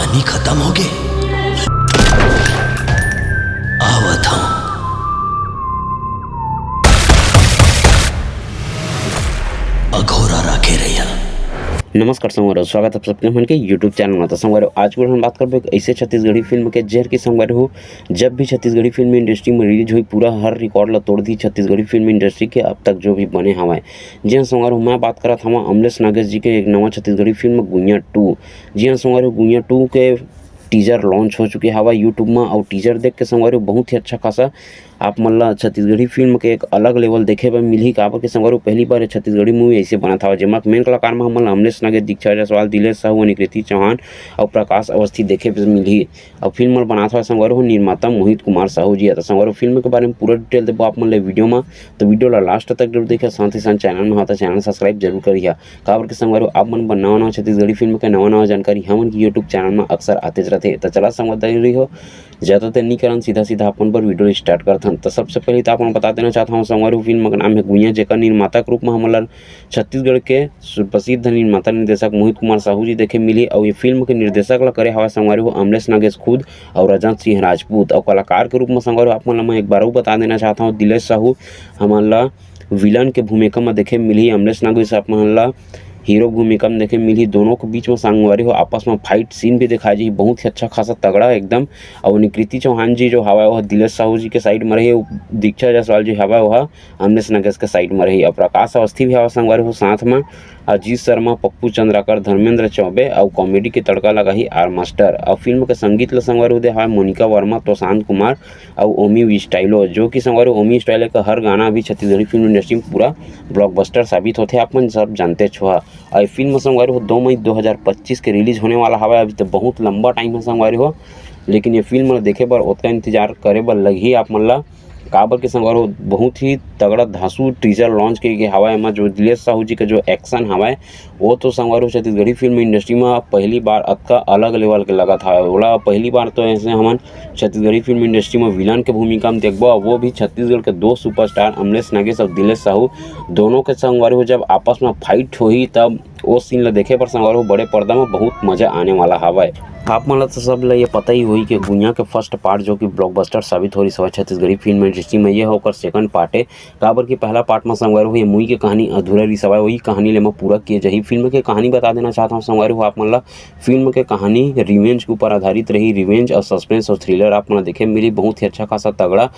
कहानी खत्म हो गई। आवत हूं। अघोरा राखे रैया। नमस्कार संगवार, स्वागत है सबके मन के यूट्यूब चैनल में। तो संगवार आज को हम बात करबे ऐसे छत्तीसगढ़ी फिल्म के जहर की संगवार हो। जब भी छत्तीसगढ़ी फिल्म इंडस्ट्री में रिलीज हुई पूरा हर रिकॉर्ड ला तोड़ दी छत्तीसगढ़ी फिल्म इंडस्ट्री के अब तक जो भी बने हवाए। जी हाँ संगवार, मैं बात करत हूँ अमलेश नागेश जी के एक नवा छत्तीसगढ़ी फिल्म गुइयाँ 2। जी हाँ संगवार, गुइयाँ 2 के टीजर लॉन्च हो चुके हवा यूट्यूब में और टीजर देख के संगवार बहुत ही अच्छा खासा आप मन ला छत्तीसगढ़ी फिल्म के एक अलग लेवल देखे बर मिलही। काबर के संगवार पहली बार छत्तीसगढ़ी मूवी ऐसे बना था जेमा मेन कलाकार में हमन अमलेश नागेश, दीक्षा जायसवाल, दिलेश साहू, निकृति चौहान और प्रकाश अवस्थी देखे बर मिलही। और फिल्म बना था संगवार निर्माता मोहित कुमार साहू जी। तो संगवार फिल्म के बारे में पूरा डिटेल देबो आप मन ले वीडियो में, तो वीडियो ला लास्ट तक जरूर देखिए। साथ ही साथ चैनल में आता चैनल सब्सक्राइब जरूर करिए। काबर के संगवार आप मन नवा छत्तीसगढ़ी फिल्म के नवा जानकारी हमन की यूट्यूब चैनल में अक्सर आते रहते। तो चला समझदारी हो ज़्यादा देर नहीं करन, सीधा अपन पर वीडियो स्टार्ट करथन। तो सबसे पहले तो आपको बता देना चाहता हूँ संगवार फिल्म का नाम है गुइयाँ, जेकर निर्माता के रूप में हमन छत्तीसगढ़ के प्रसिद्ध निर्माता निर्देशक मोहित कुमार साहू जी देखे मिली। और ये फिल्म के निर्देशक ला करे हवा संगवार अमलेश नागेश खुद और रजत सिंह राजपूत। और कलाकार के रूप में संगवार आप मन मैं एक बार बता देना चाहता हूँ दिलेश साहू हमन ला विलन के भूमिका में देखे मिली। अमलेश नागेश आप मन ला हीरो भूमिका में देखे मिली। दोनों के बीच में संगवारी हो आपस में फाइट सीन भी दिखाई जी बहुत ही अच्छा खासा तगड़ा एकदम। और निकृति चौहान जी जो हवा वह दिलेश साहू जी के साइड में रही, दीक्षा जायसवाल जी हवा वह अमलेश नागेश के साइड में रही। और प्रकाश अवस्थी भी हवा संगवारी हो साथ में अजीत शर्मा, पप्पू चंद्राकर, धर्मेंद्र चौबे और कॉमेडी के तड़का लगा ही आर मास्टर। और फिल्म के संगीत ला संगवारी हो हवा मोनिका वर्मा, तोशांत कुमार और ओमी स्टाइलो, जो कि संगवारी ओमी स्टाइलो का हर गाना भी छत्तीसगढ़ी फिल्म इंडस्ट्री में पूरा ब्लॉकबस्टर साबित होते आप मन सब जानते छुआ। और फिल्म संगवारी हो 2 मई 2025 के रिलीज होने वाला हवा। अभी तो बहुत लंबा टाइम है संगवारी हो, लेकिन ये फिल्म देखे बर उतना इंतजार करे बर लगी आप मन ला। काबर के संगवार हो बहुत ही तगड़ा धांसू टीजर लॉन्च के हवा में जो दिलेश साहू जी का जो एक्शन हवा वो तो संगवार हो छत्तीसगढ़ी फिल्म इंडस्ट्री में पहली बार अतका अलग लेवल के लगा था। बोला पहली बार तो ऐसे हमन छत्तीसगढ़ी फिल्म इंडस्ट्री में विलन के भूमिका में देखबो, वो भी छत्तीसगढ़ के दो सुपरस्टार अमलेश नागेश और दिलेश साहू दोनों के संगवार हो जब आपस में फाइट हुई तब वो सीन ला देखे पर संगवार हो बड़े पर्दा में बहुत मजा आने वाला हवा। आप मन तो सब ये पता ही हुई कि गुइयाँ के फर्स्ट पार्ट जो कि ब्लॉकबस्टर साबित हो रही सवा छत्तीसगढ़ी फिल्म इंडस्ट्री में, ये होकर सेकंड पार्ट है। काबर की पहला पार्ट में संगवार हुई मूवी की कहानी अधूरा रही सवा, वही कहानी ले मैं पूरा किए जाही। फिल्म की कहानी बता देना चाहता हूँ संगवार हो आप मन ला। फिल्म के कहानी रिवेंज के ऊपर आधारित रही। रिवेंज और सस्पेंस और थ्रिलर आप मन देखे मिली बहुत ही अच्छा खासा तगड़ा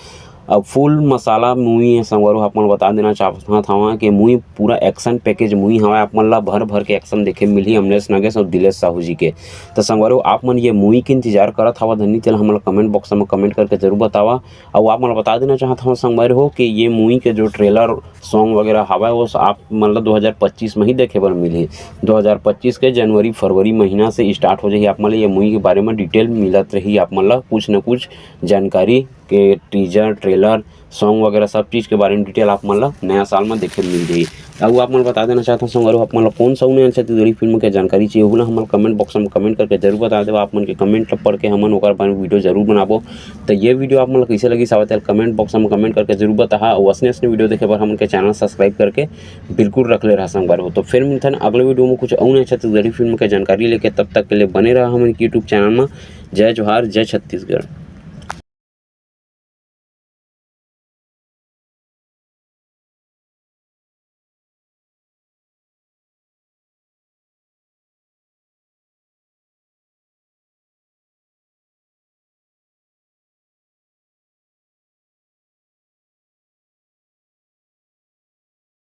अब फुल मसाला मूवी है संगवार आप मन बता देना चाहता था कि मूवी पूरा एक्शन पैकेज मूवी हवा आप मन ला भर के एक्शन देखे मिली अमलेश नागेश और दिलेश साहू जी के। तो संगवार आप मन ये मूवी के इंतजार करत हवा धनी तेल हमन कमेंट बॉक्स में कमेंट करके जरूर बतावा। और आप मन बता देना चाहता हूँ संगवार हो कि ये मूवी के जो ट्रेलर सॉन्ग वगैरह हवा वो आप मन ला 2025 में ही देखे बर मिली। 2025 के जनवरी फरवरी महीना से स्टार्ट हो जाए आप मन ये मूवी के बारे में डिटेल मिलत रही आप मन ला कुछ न कुछ जानकारी के टीजर ट्रेलर सॉन्ग वगैरह सब चीज़ के बारे में डिटेल आप मन ला नया साल में देखे मिल जाए। अब आप मन बता देना चाहता हूँ संगवार आप मन कौन सा नया छत्तीसगढ़ी फिल्म के जानकारी चाहिए वो हम कमेंट बॉक्स में कमेंट करके जरूर बता देव। आप मन के कमेंट पढ़ के हमन ओकर बारे में वीडियो जरूर बनाबो। तो ये वीडियो आप मन कैसे लगी सावत कमेंट बॉक्स में कमेंट करके जरूर बता। और असने वीडियो देखे पर हमन के चैनल सब्सक्राइब करके बिल्कुल रख ले रहा संगवार हो। तो फिर मिलते हैं अगले वीडियो में कुछ और नया छत्तीसगढ़ी फिल्म के जानकारी लेके, तब तक के लिए बने रहा हमारे यूट्यूब चैनल में। जय जोहार, जय छत्तीसगढ़।